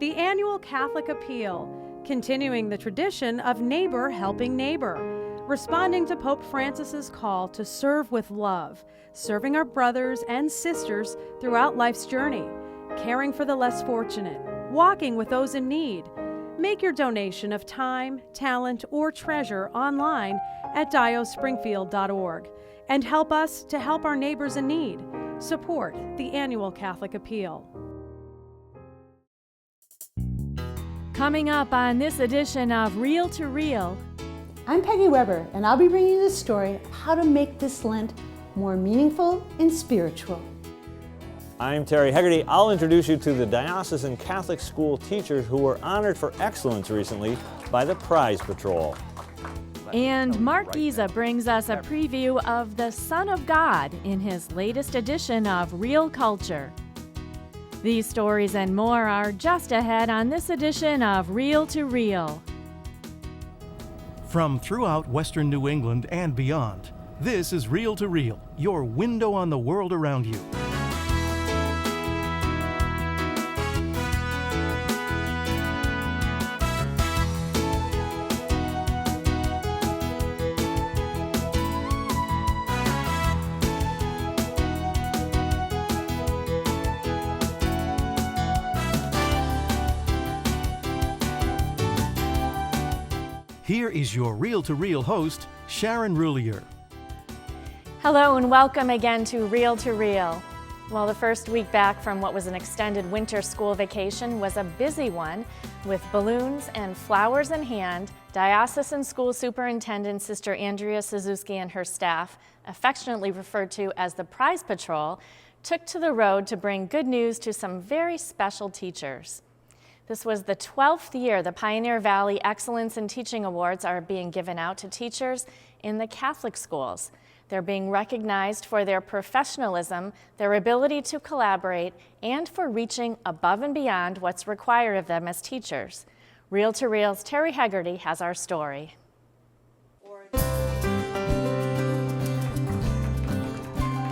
The annual Catholic Appeal, continuing the tradition of neighbor helping neighbor, responding to Pope Francis's call to serve with love, serving our brothers and sisters throughout life's journey, caring for the less fortunate, walking with those in need. Make your donation of time, talent, or treasure online at diospringfield.org and help us to help our neighbors in need. Support the annual Catholic Appeal. Coming up on this edition of Reel to Reel. I'm Peggy Weber, and I'll be bringing you the story of how to make this Lent more meaningful and spiritual. I'm Terry Hegarty. I'll introduce you to the Diocesan Catholic School teachers who were honored for excellence recently by the Prize Patrol. And Mark Giza brings us a preview of the Son of God in his latest edition of Real Culture. These stories and more are just ahead on this edition of Reel to Reel. From throughout Western New England and beyond, this is Reel to Reel, your window on the world around you. Here is your Reel host, Sharon Roulier. Hello and welcome again to Reel. Well, the first week back from what was an extended winter school vacation was a busy one with balloons and flowers in hand. Diocesan School Superintendent Sister Andrea Suzuki and her staff, affectionately referred to as the Prize Patrol, took to the road to bring good news to some very special teachers. This was the 12th year the Pioneer Valley Excellence in Teaching Awards are being given out to teachers in the Catholic schools. They're being recognized for their professionalism, their ability to collaborate, and for reaching above and beyond what's required of them as teachers. Reel to Reel's Terry Hegarty has our story.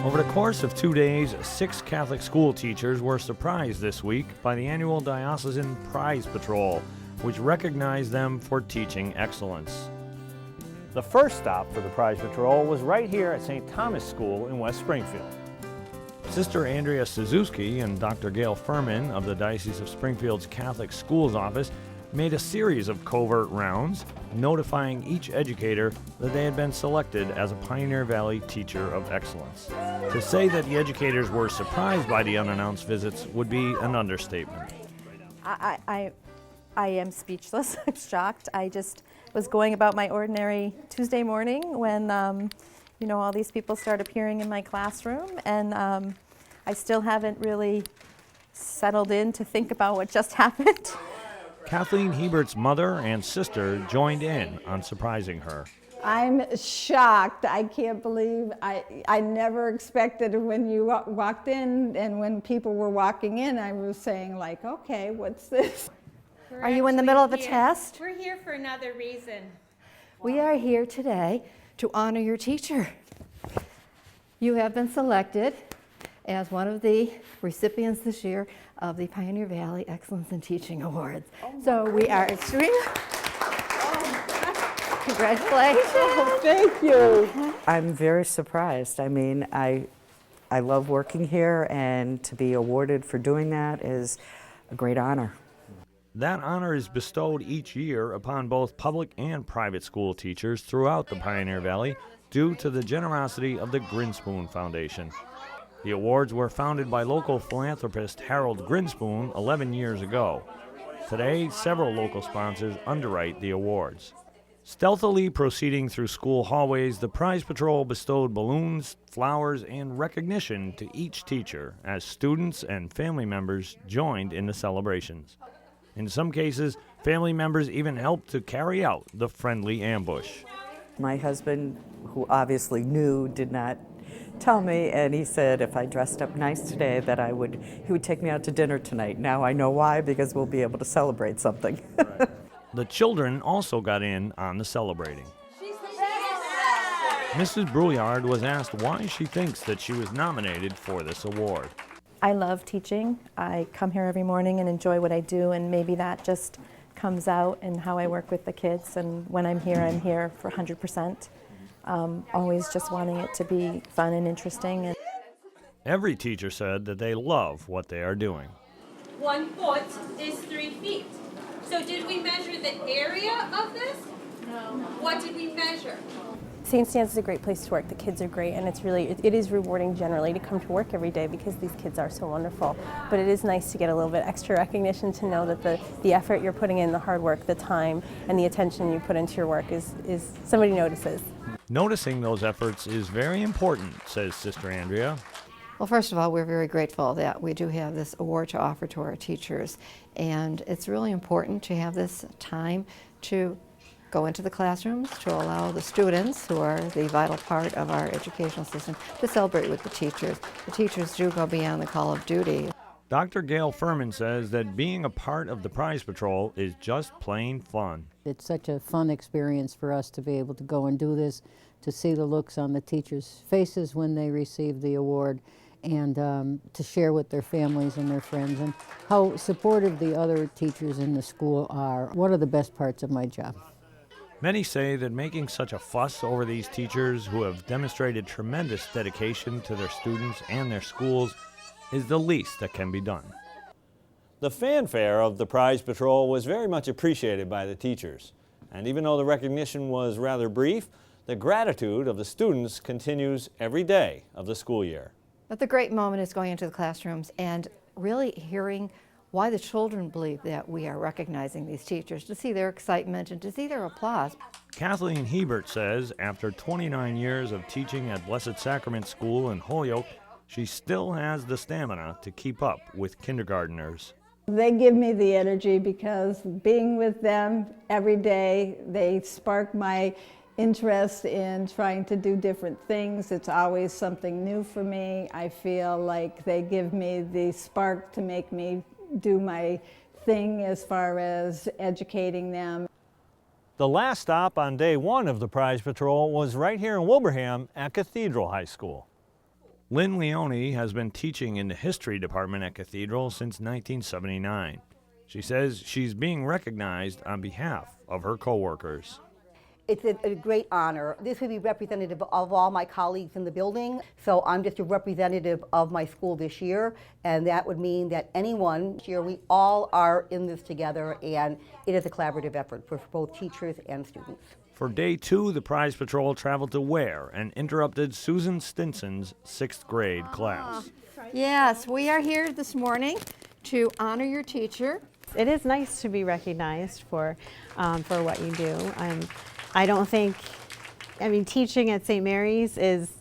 Over the course of 2 days, 6 Catholic school teachers were surprised this week by the annual Diocesan Prize Patrol, which recognized them for teaching excellence. The first stop for the Prize Patrol was right here at St. Thomas School in West Springfield. Sister Andrea Suzuki and Dr. Gail Furman of the Diocese of Springfield's Catholic Schools Office made a series of covert rounds, notifying each educator that they had been selected as a Pioneer Valley Teacher of Excellence. To say that the educators were surprised by the unannounced visits would be an understatement. I am speechless. I'm shocked. I just was going about my ordinary Tuesday morning when, all these people start appearing in my classroom, and I still haven't really settled in to think about what just happened. Kathleen Hebert's mother and sister joined in on surprising her. I'm shocked. I can't believe, I never expected when you walked in and when people were walking in, I was saying like, okay, what's this? Are you in the middle of a test? We're here for another reason. We are here today to honor your teacher. You have been selected as one of the recipients this year of the Pioneer Valley Excellence in Teaching Awards. So we are extremely... Congratulations. Oh, thank you. I'm very surprised. I mean, I love working here, and to be awarded for doing that is a great honor. That honor is bestowed each year upon both public and private school teachers throughout the Pioneer Valley due to the generosity of the Grinspoon Foundation. The awards were founded by local philanthropist Harold Grinspoon 11 years ago. Today, several local sponsors underwrite the awards. Stealthily proceeding through school hallways, the Prize Patrol bestowed balloons, flowers, and recognition to each teacher as students and family members joined in the celebrations. In some cases, family members even helped to carry out the friendly ambush. My husband, who obviously knew, did not tell me, and he said if I dressed up nice today that he would take me out to dinner tonight. Now I know why, because we'll be able to celebrate something. The children also got in on the celebrating. Mrs. Brouillard was asked why she thinks that she was nominated for this award. I love teaching. I come here every morning and enjoy what I do, and maybe that just comes out in how I work with the kids. And when I'm here for 100%. Always just wanting it to be fun and interesting. Every teacher said that they love what they are doing. 1 foot is 3 feet. So did we measure the area of this? No. What did we measure? St. Stan's is a great place to work. The kids are great, and it is rewarding generally to come to work every day because these kids are so wonderful. But it is nice to get a little bit extra recognition, to know that the effort you're putting in, the hard work, the time, and the attention you put into your work is somebody notices. Noticing those efforts is very important, says Sister Andrea. Well, first of all, we're very grateful that we do have this award to offer to our teachers, and it's really important to have this time to go into the classrooms, to allow the students, who are the vital part of our educational system, to celebrate with the teachers. The teachers do go beyond the call of duty. Dr. Gail Furman says that being a part of the Prize Patrol is just plain fun. It's such a fun experience for us to be able to go and do this, to see the looks on the teachers' faces when they receive the award, and to share with their families and their friends, and how supportive the other teachers in the school are. One of the best parts of my job. Many say that making such a fuss over these teachers who have demonstrated tremendous dedication to their students and their schools is the least that can be done. The fanfare of the Prize Patrol was very much appreciated by the teachers. And even though the recognition was rather brief, the gratitude of the students continues every day of the school year. But the great moment is going into the classrooms and really hearing why the children believe that we are recognizing these teachers, to see their excitement and to see their applause. Kathleen Hebert says after 29 years of teaching at Blessed Sacrament School in Holyoke, she still has the stamina to keep up with kindergarteners. They give me the energy because being with them every day, they spark my interest in trying to do different things. It's always something new for me. I feel like they give me the spark to make me do my thing as far as educating them. The last stop on day 1 of the Prize Patrol was right here in Wilbraham at Cathedral High School. Lynn Leone has been teaching in the history department at Cathedral since 1979. She says she's being recognized on behalf of her coworkers. It's a great honor. This would be representative of all my colleagues in the building, so I'm just a representative of my school this year, and that would mean that anyone here, we all are in this together, and it is a collaborative effort for both teachers and students. For day 2, the Prize Patrol traveled to Ware and interrupted Susan Stinson's 6th grade class. Yes, we are here this morning to honor your teacher. It is nice to be recognized for what you do. I don't think, teaching at St. Mary's is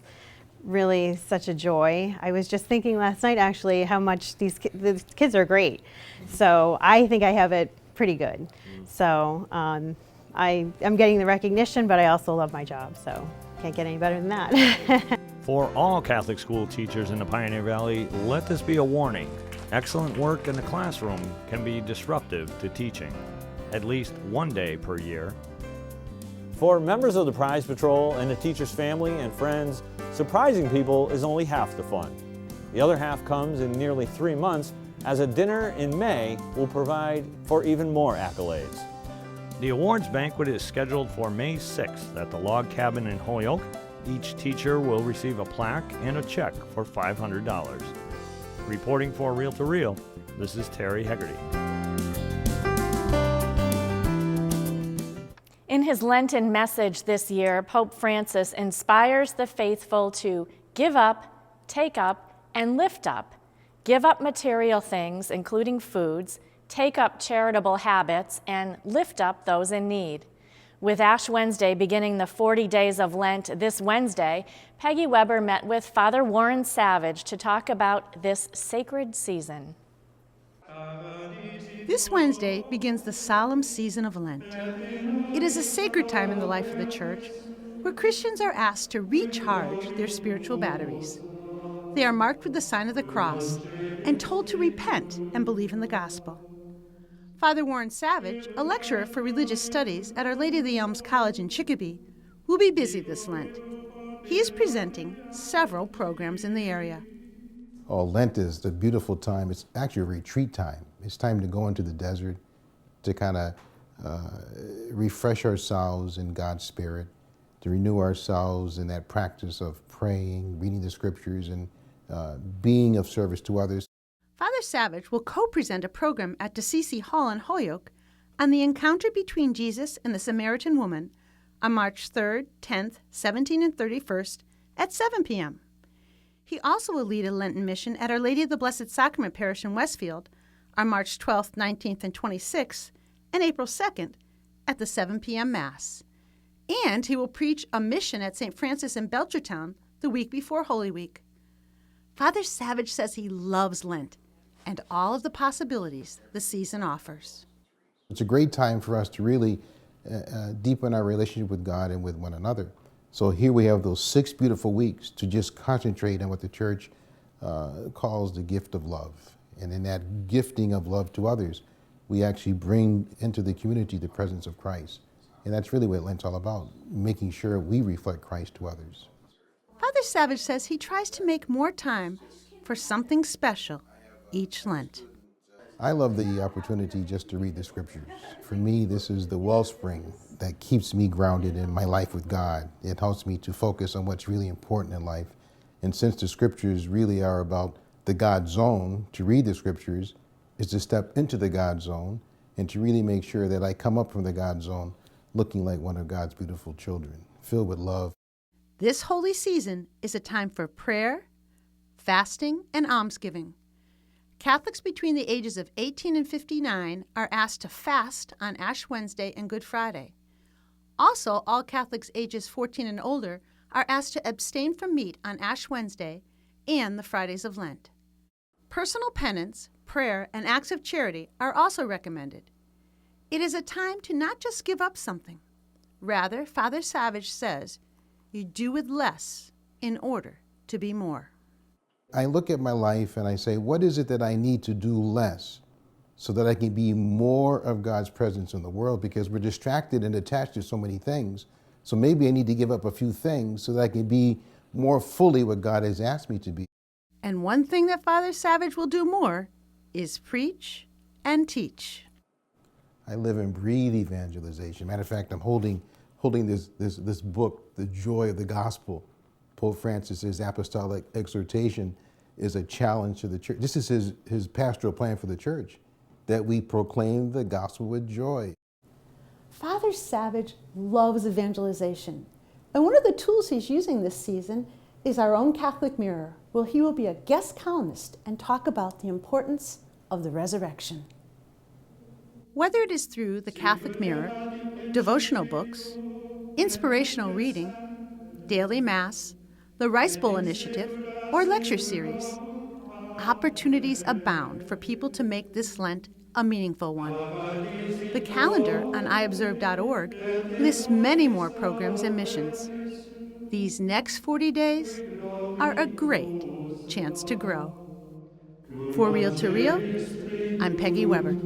really such a joy. I was just thinking last night, actually, how much the kids are great. So I think I have it pretty good. So I'm getting the recognition, but I also love my job, so can't get any better than that. For all Catholic school teachers in the Pioneer Valley, let this be a warning. Excellent work in the classroom can be disruptive to teaching, at least one day per year. For members of the Prize Patrol and the teacher's family and friends, surprising people is only half the fun. The other half comes in nearly 3 months, as a dinner in May will provide for even more accolades. The awards banquet is scheduled for May 6th at the Log Cabin in Holyoke. Each teacher will receive a plaque and a check for $500. Reporting for Reel to Reel, this is Terry Hegarty. In his Lenten message this year, Pope Francis inspires the faithful to give up, take up, and lift up. Give up material things, including foods, take up charitable habits, and lift up those in need. With Ash Wednesday beginning the 40 days of Lent this Wednesday, Peggy Weber met with Father Warren Savage to talk about this sacred season. This Wednesday begins the solemn season of Lent. It is a sacred time in the life of the Church where Christians are asked to recharge their spiritual batteries. They are marked with the sign of the cross and told to repent and believe in the gospel. Father Warren Savage, a lecturer for religious studies at Our Lady of the Elms College in Chicopee, will be busy this Lent. He is presenting several programs in the area. Lent is the beautiful time. It's actually a retreat time. It's time to go into the desert to kind of refresh ourselves in God's Spirit, to renew ourselves in that practice of praying, reading the scriptures, and being of service to others. Father Savage will co-present a program at DeCecy Hall in Holyoke on the encounter between Jesus and the Samaritan woman on March 3rd, 10th, 17th, and 31st at 7 p.m. He also will lead a Lenten mission at Our Lady of the Blessed Sacrament Parish in Westfield on March 12th, 19th, and 26th, and April 2nd at the 7 p.m. Mass. And he will preach a mission at St. Francis in Belchertown the week before Holy Week. Father Savage says he loves Lent and all of the possibilities the season offers. It's a great time for us to really deepen our relationship with God and with one another. So here we have those 6 beautiful weeks to just concentrate on what the church calls the gift of love. And in that gifting of love to others, we actually bring into the community the presence of Christ. And that's really what Lent's all about, making sure we reflect Christ to others. Father Savage says he tries to make more time for something special each Lent. I love the opportunity just to read the scriptures. For me, this is the wellspring that keeps me grounded in my life with God. It helps me to focus on what's really important in life. And since the scriptures really are about the God zone, to read the scriptures is to step into the God zone and to really make sure that I come up from the God zone looking like one of God's beautiful children, filled with love. This holy season is a time for prayer, fasting, and almsgiving. Catholics between the ages of 18 and 59 are asked to fast on Ash Wednesday and Good Friday. Also, all Catholics ages 14 and older are asked to abstain from meat on Ash Wednesday and the Fridays of Lent. Personal penance, prayer, and acts of charity are also recommended. It is a time to not just give up something. Rather, Father Savage says, you do with less in order to be more. I look at my life and I say, what is it that I need to do less so that I can be more of God's presence in the world? Because we're distracted and attached to so many things. So maybe I need to give up a few things so that I can be more fully what God has asked me to be. And one thing that Father Savage will do more is preach and teach. I live and breathe evangelization. Matter of fact, I'm holding this book, The Joy of the Gospel. Pope Francis's apostolic exhortation is a challenge to the church. This is his pastoral plan for the church, that we proclaim the gospel with joy. Father Savage loves evangelization. And one of the tools he's using this season is our own Catholic Mirror, where he will be a guest columnist and talk about the importance of the resurrection. Whether it is through the Catholic Mirror, devotional books, inspirational reading, daily Mass, the Rice Bowl Initiative, or lecture series, opportunities abound for people to make this Lent a meaningful one. The calendar on iobserve.org lists many more programs and missions. These next 40 days are a great chance to grow. For Real to Real, I'm Peggy Weber.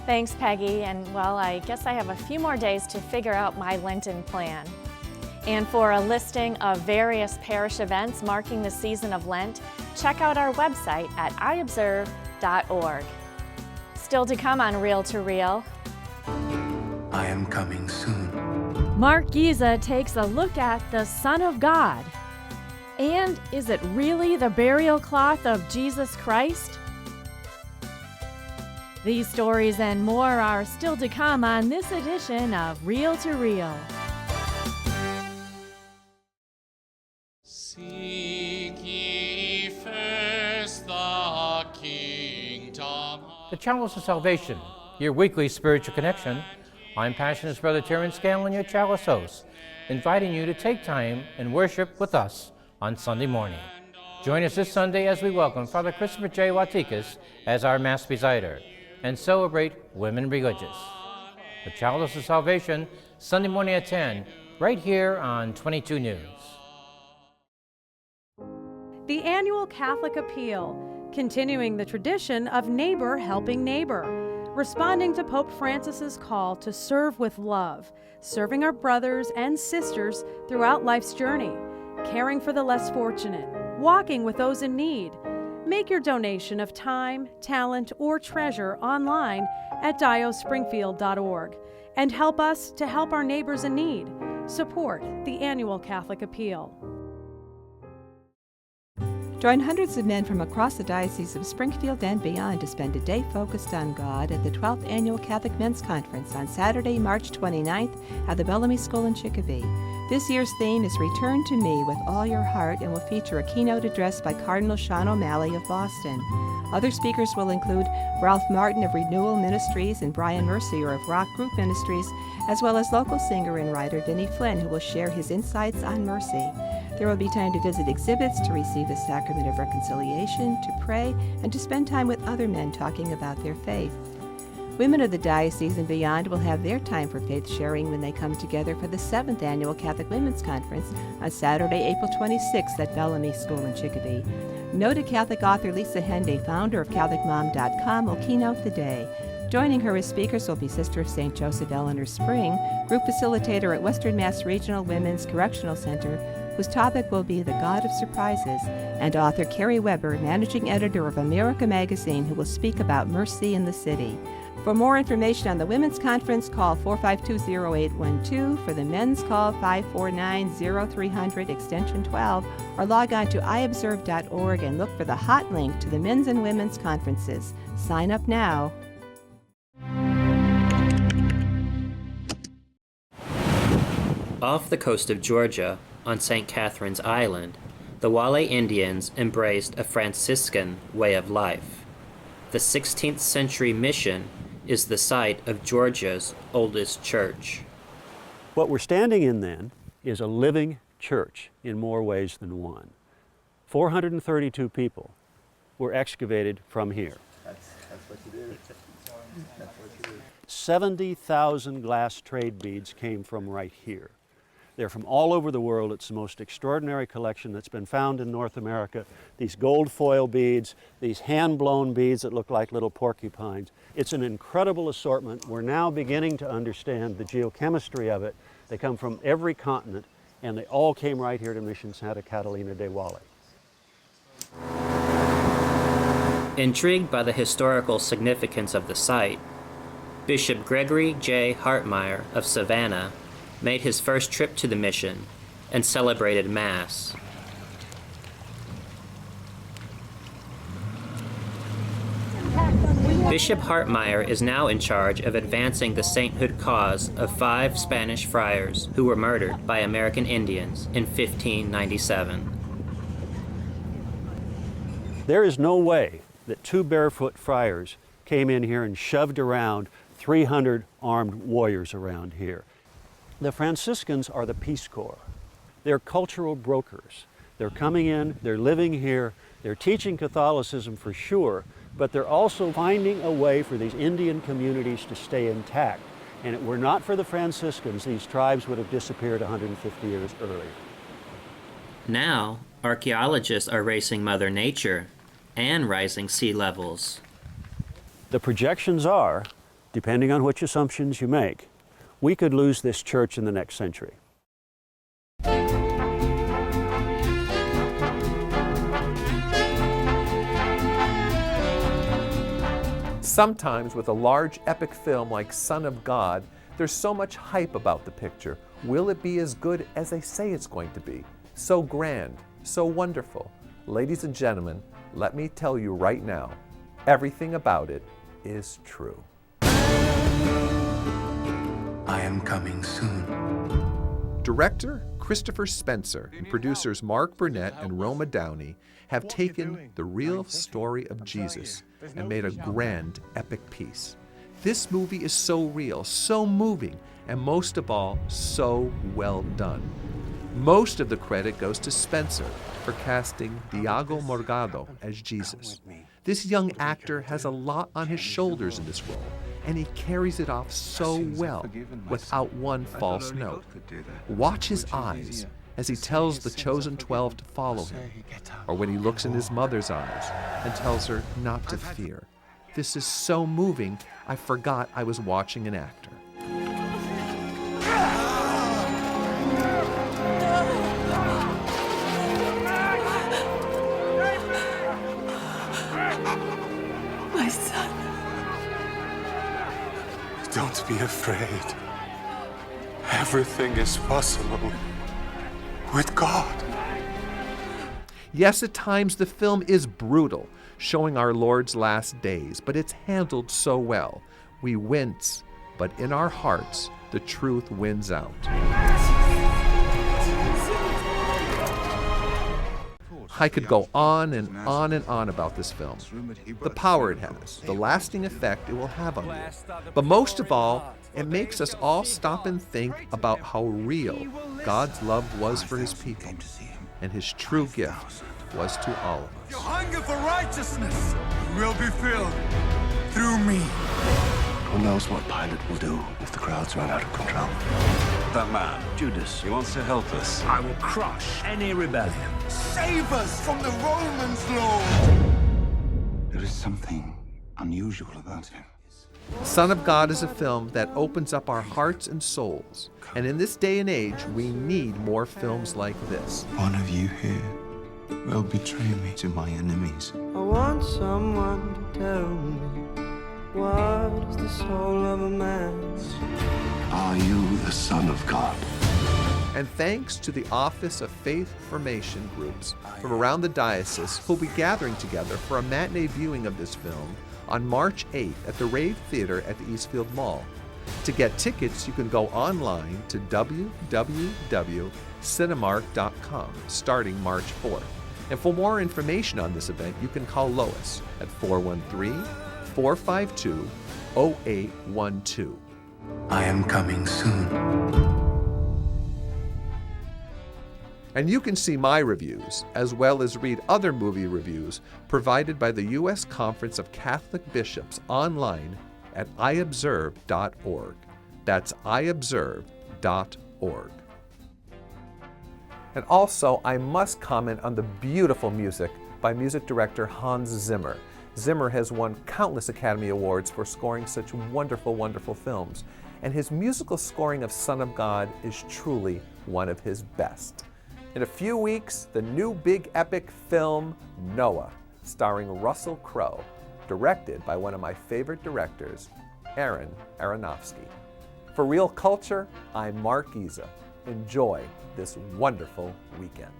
Thanks, Peggy. And well, I guess I have a few more days to figure out my Lenten plan. And for a listing of various parish events marking the season of Lent, check out our website at iobserve.org. Still to come on Real to Real. I am coming soon. Mark Giza takes a look at the Son of God. And is it really the burial cloth of Jesus Christ? These stories and more are still to come on this edition of Real to Real. Seek ye first the kingdom. The Chalice of Salvation, your weekly spiritual connection. I'm Passionist Brother Terrence Scanlon, your Chalice host, inviting you to take time and worship with us on Sunday morning. Join us this Sunday as we welcome Father Christopher J. Watikas as our Mass presider and celebrate Women Religious. The Chalice of Salvation, Sunday morning at 10, right here on 22 News. The annual Catholic Appeal, continuing the tradition of neighbor helping neighbor, responding to Pope Francis's call to serve with love, serving our brothers and sisters throughout life's journey. caring for the less fortunate, walking with those in need. Make your donation of time, talent, or treasure online at diospringfield.org and help us to help our neighbors in need. Support the annual Catholic Appeal. Join hundreds of men from across the Diocese of Springfield and beyond to spend a day focused on God at the 12th Annual Catholic Men's Conference on Saturday, March 29th at the Bellamy School in Chicopee. This year's theme is Return to Me with All Your Heart and will feature a keynote address by Cardinal Sean O'Malley of Boston. Other speakers will include Ralph Martin of Renewal Ministries and Brian Mercier of Rock Group Ministries, as well as local singer and writer Denny Flynn, who will share his insights on mercy. There will be time to visit exhibits, to receive the Sacrament of Reconciliation, to pray, and to spend time with other men talking about their faith. Women of the diocese and beyond will have their time for faith sharing when they come together for the 7th Annual Catholic Women's Conference on Saturday, April 26th at Bellamy School in Chicopee. Noted Catholic author Lisa Henday, founder of CatholicMom.com, will keynote the day. Joining her as speakers will be Sister of St. Joseph Eleanor Spring, group facilitator at Western Mass Regional Women's Correctional Center, whose topic will be the God of Surprises, and author Carrie Weber, managing editor of America Magazine, who will speak about mercy in the city. For more information on the Women's Conference, call 452-0812. For the Men's, call 549-0300, extension 12, or log on to iobserve.org and look for the hot link to the Men's and Women's Conferences. Sign up now. Off the coast of Georgia, on St. Catherine's Island, the Wale Indians embraced a Franciscan way of life. The 16th century mission is the site of Georgia's oldest church. What we're standing in then is a living church in more ways than one. 432 people were excavated from here. That's what you do. That's what you do. 70,000 glass trade beads came from right here. They're from all over the world. It's the most extraordinary collection that's been found in North America. These gold foil beads, these hand-blown beads that look like little porcupines. It's an incredible assortment. We're now beginning to understand the geochemistry of it. They come from every continent, and they all came right here to Mission Santa Catalina de Wale. Intrigued by the historical significance of the site, Bishop Gregory J. Hartmeyer of Savannah made his first trip to the mission and celebrated Mass. Bishop Hartmeyer is now in charge of advancing the sainthood cause of 5 Spanish friars who were murdered by American Indians in 1597. There is no way that 2 barefoot friars came in here and shoved around 300 armed warriors around here. The Franciscans are the Peace Corps. They're cultural brokers. They're coming in, they're living here, they're teaching Catholicism for sure, but they're also finding a way for these Indian communities to stay intact. And if it were not for the Franciscans, these tribes would have disappeared 150 years earlier. Now, archaeologists are racing Mother Nature and rising sea levels. The projections are, depending on which assumptions you make, we could lose this church in the next century. Sometimes with a large epic film like Son of God, there's so much hype about the picture. Will it be as good as they say it's going to be? So grand, so wonderful. Ladies and gentlemen, let me tell you right now, everything about it is true. I am coming soon. Director Christopher Spencer and producers Mark Burnett and Roma Downey have taken the real story of Jesus and made a grand, epic piece. This movie is so real, so moving, and most of all, so well done. Most of the credit goes to Spencer for casting Diego Morgado as Jesus. This young actor has a lot on his shoulders in this role, and he carries it off so well without one false note. Watch his eyes as he tells the chosen 12 to follow him, or when he looks in his mother's eyes and tells her not to fear. This is so moving, I forgot I was watching an actor. my son. Don't be afraid. Everything is possible with God. Yes, at times the film is brutal, showing our Lord's last days, but it's handled so well. We wince, but in our hearts, the truth wins out. I could go on and on and on about this film. The power it has, the lasting effect it will have on you. But most of all, it makes us all stop and think about how real God's love was for his people, and his true gift was to all of us. Your hunger for righteousness will be filled through me. Who knows what Pilate will do if the crowds run out of control? That man, Judas, he wants to help us. I will crush any rebellion. Save us from the Romans, Lord! There is something unusual about him. Son of God is a film that opens up our hearts and souls. And in this day and age, we need more films like this. One of you here will betray me to my enemies. I want someone to tell me, what is the soul of a man? Are you the Son of God? And thanks to the Office of Faith Formation groups from around the diocese who'll be gathering together for a matinee viewing of this film on March 8th at the Rave Theater at the Eastfield Mall. To get tickets, you can go online to www.cinemark.com starting March 4th. And for more information on this event, you can call Lois at 413-452-0812. I am coming soon. And you can see my reviews, as well as read other movie reviews provided by the U.S. Conference of Catholic Bishops online at iobserve.org. That's iobserve.org. And also, I must comment on the beautiful music by music director Hans Zimmer. Zimmer has won countless Academy Awards for scoring such wonderful, wonderful films. And his musical scoring of Son of God is truly one of his best. In a few weeks, the new big epic film, Noah, starring Russell Crowe, directed by one of my favorite directors, Aaron Aronofsky. For Real Culture, I'm Mark Giza. Enjoy this wonderful weekend.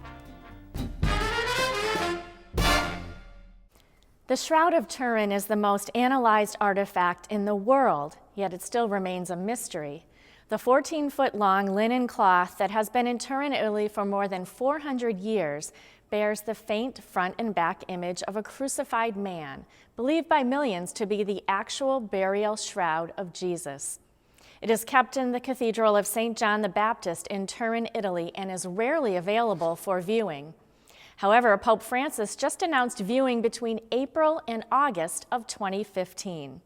The Shroud of Turin is the most analyzed artifact in the world, yet it still remains a mystery. The 14-foot-long linen cloth that has been in Turin, Italy for more than 400 years bears the faint front and back image of a crucified man, believed by millions to be the actual burial shroud of Jesus. It is kept in the Cathedral of St. John the Baptist in Turin, Italy, and is rarely available for viewing. However, Pope Francis just announced viewing between April and August of 2015.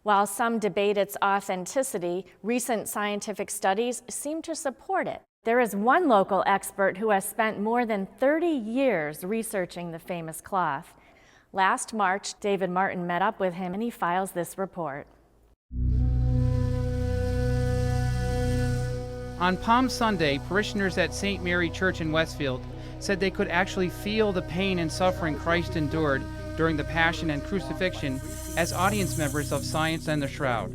While some debate its authenticity, recent scientific studies seem to support it. There is one local expert who has spent more than 30 years researching the famous cloth. Last March, David Martin met up with him and he files this report. On Palm Sunday, parishioners at St. Mary Church in Westfield said they could actually feel the pain and suffering Christ endured during the Passion and Crucifixion as audience members of Science and the Shroud.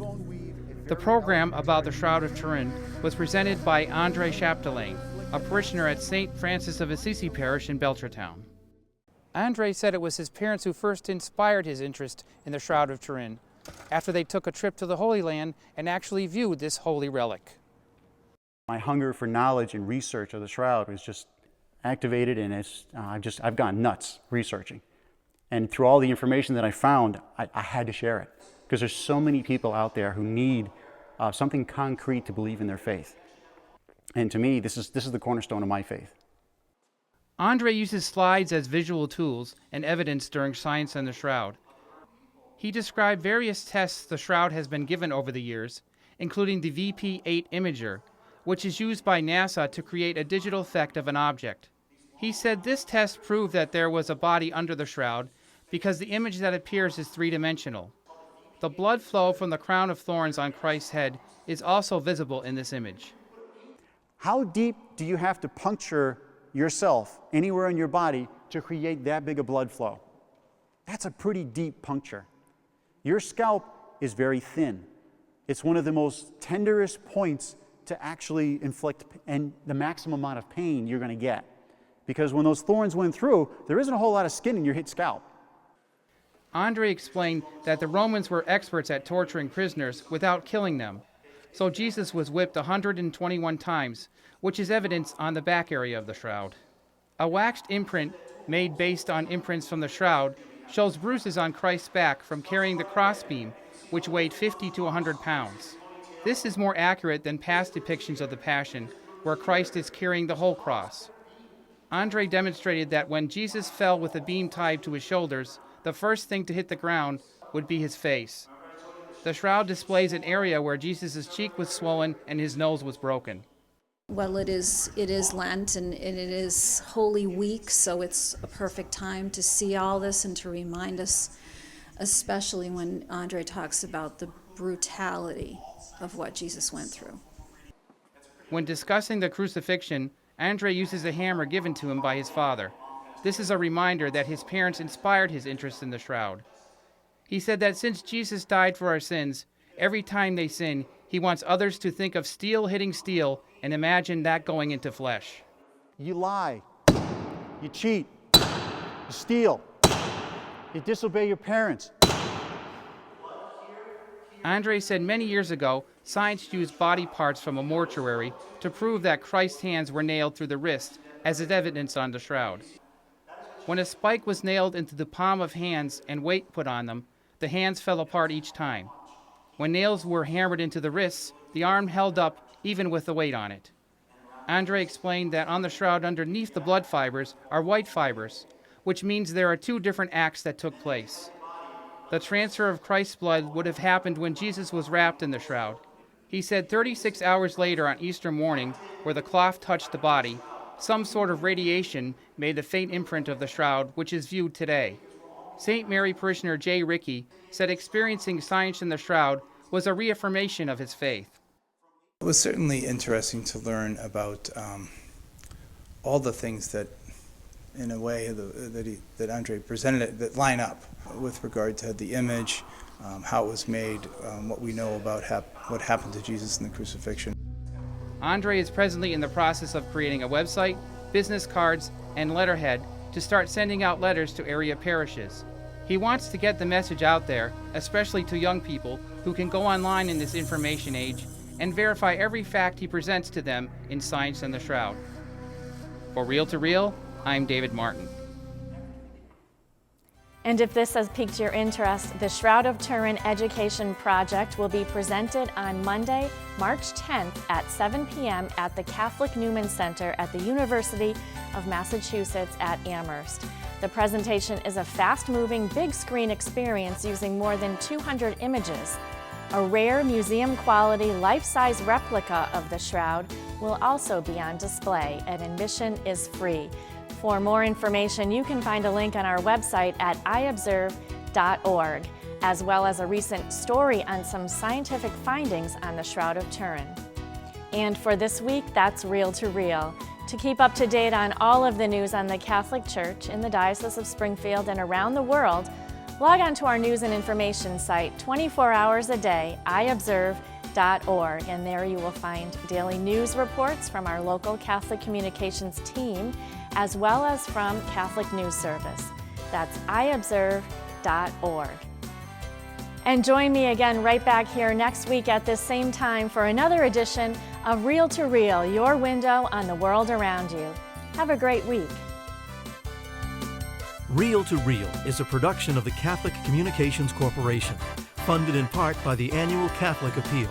The program about the Shroud of Turin was presented by Andre Chapdelaine, a parishioner at St. Francis of Assisi Parish in Belchertown. Andre said it was his parents who first inspired his interest in the Shroud of Turin, after they took a trip to the Holy Land and actually viewed this holy relic. My hunger for knowledge and research of the Shroud was just activated, and I've gone nuts researching. And through all the information that I found, I had to share it, because there's so many people out there who need something concrete to believe in their faith. And to me, this is the cornerstone of my faith. Andre uses slides as visual tools and evidence during Science and the Shroud. He described various tests the Shroud has been given over the years, including the VP-8 imager, which is used by NASA to create a digital effect of an object. He said this test proved that there was a body under the shroud because the image that appears is three-dimensional. The blood flow from the crown of thorns on Christ's head is also visible in this image. How deep do you have to puncture yourself anywhere in your body to create that big a blood flow? That's a pretty deep puncture. Your scalp is very thin. It's one of the most tenderest points to actually inflict and the maximum amount of pain you're going to get. Because when those thorns went through, there isn't a whole lot of skin in your hit scalp. Andre explained that the Romans were experts at torturing prisoners without killing them. So Jesus was whipped 121 times, which is evidence on the back area of the shroud. A waxed imprint made based on imprints from the shroud shows bruises on Christ's back from carrying the crossbeam, which weighed 50 to 100 pounds. This is more accurate than past depictions of the Passion, where Christ is carrying the whole cross. Andre demonstrated that when Jesus fell with a beam tied to his shoulders, the first thing to hit the ground would be his face. The shroud displays an area where Jesus' cheek was swollen and his nose was broken. Well, it is Lent and it is Holy Week, so it's a perfect time to see all this and to remind us, especially when Andre talks about the brutality of what Jesus went through. When discussing the crucifixion, Andre uses a hammer given to him by his father. This is a reminder that his parents inspired his interest in the shroud. He said that since Jesus died for our sins, every time they sin, he wants others to think of steel hitting steel and imagine that going into flesh. You lie, you cheat, you steal, you disobey your parents. Andre said many years ago, science used body parts from a mortuary to prove that Christ's hands were nailed through the wrist, as is evidenced on the shroud. When a spike was nailed into the palm of hands and weight put on them, the hands fell apart each time. When nails were hammered into the wrists, the arm held up even with the weight on it. Andre explained that on the shroud underneath the blood fibers are white fibers, which means there are two different acts that took place. The transfer of Christ's blood would have happened when Jesus was wrapped in the shroud. He said 36 hours later on Easter morning, where the cloth touched the body, some sort of radiation made the faint imprint of the shroud, which is viewed today. St. Mary parishioner Jay Rickey said experiencing science in the shroud was a reaffirmation of his faith. It was certainly interesting to learn about all the things that, in a way, that Andre presented it, that line up with regard to the image, how it was made, what we know about what happened to Jesus in the crucifixion. Andre is presently in the process of creating a website, business cards, and letterhead to start sending out letters to area parishes. He wants to get the message out there, especially to young people who can go online in this information age and verify every fact he presents to them in Science and the Shroud. For Real to Real, I'm David Martin. And if this has piqued your interest, the Shroud of Turin Education Project will be presented on Monday, March 10th at 7 p.m. at the Catholic Newman Center at the University of Massachusetts at Amherst. The presentation is a fast-moving, big-screen experience using more than 200 images. A rare museum-quality, life-size replica of the Shroud will also be on display, and admission is free. For more information, you can find a link on our website at iobserve.org, as well as a recent story on some scientific findings on the Shroud of Turin. And for this week, that's Real to Real. To keep up to date on all of the news on the Catholic Church in the Diocese of Springfield and around the world, log on to our news and information site 24 hours a day, iobserve.org, and there you will find daily news reports from our local Catholic communications team, as well as from Catholic News Service. That's iobserve.org. And join me again right back here next week at this same time for another edition of Real to Real, your window on the world around you. Have a great week. Real to Real is a production of the Catholic Communications Corporation, funded in part by the annual Catholic Appeal,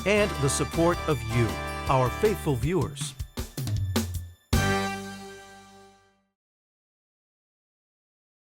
and the support of you, our faithful viewers.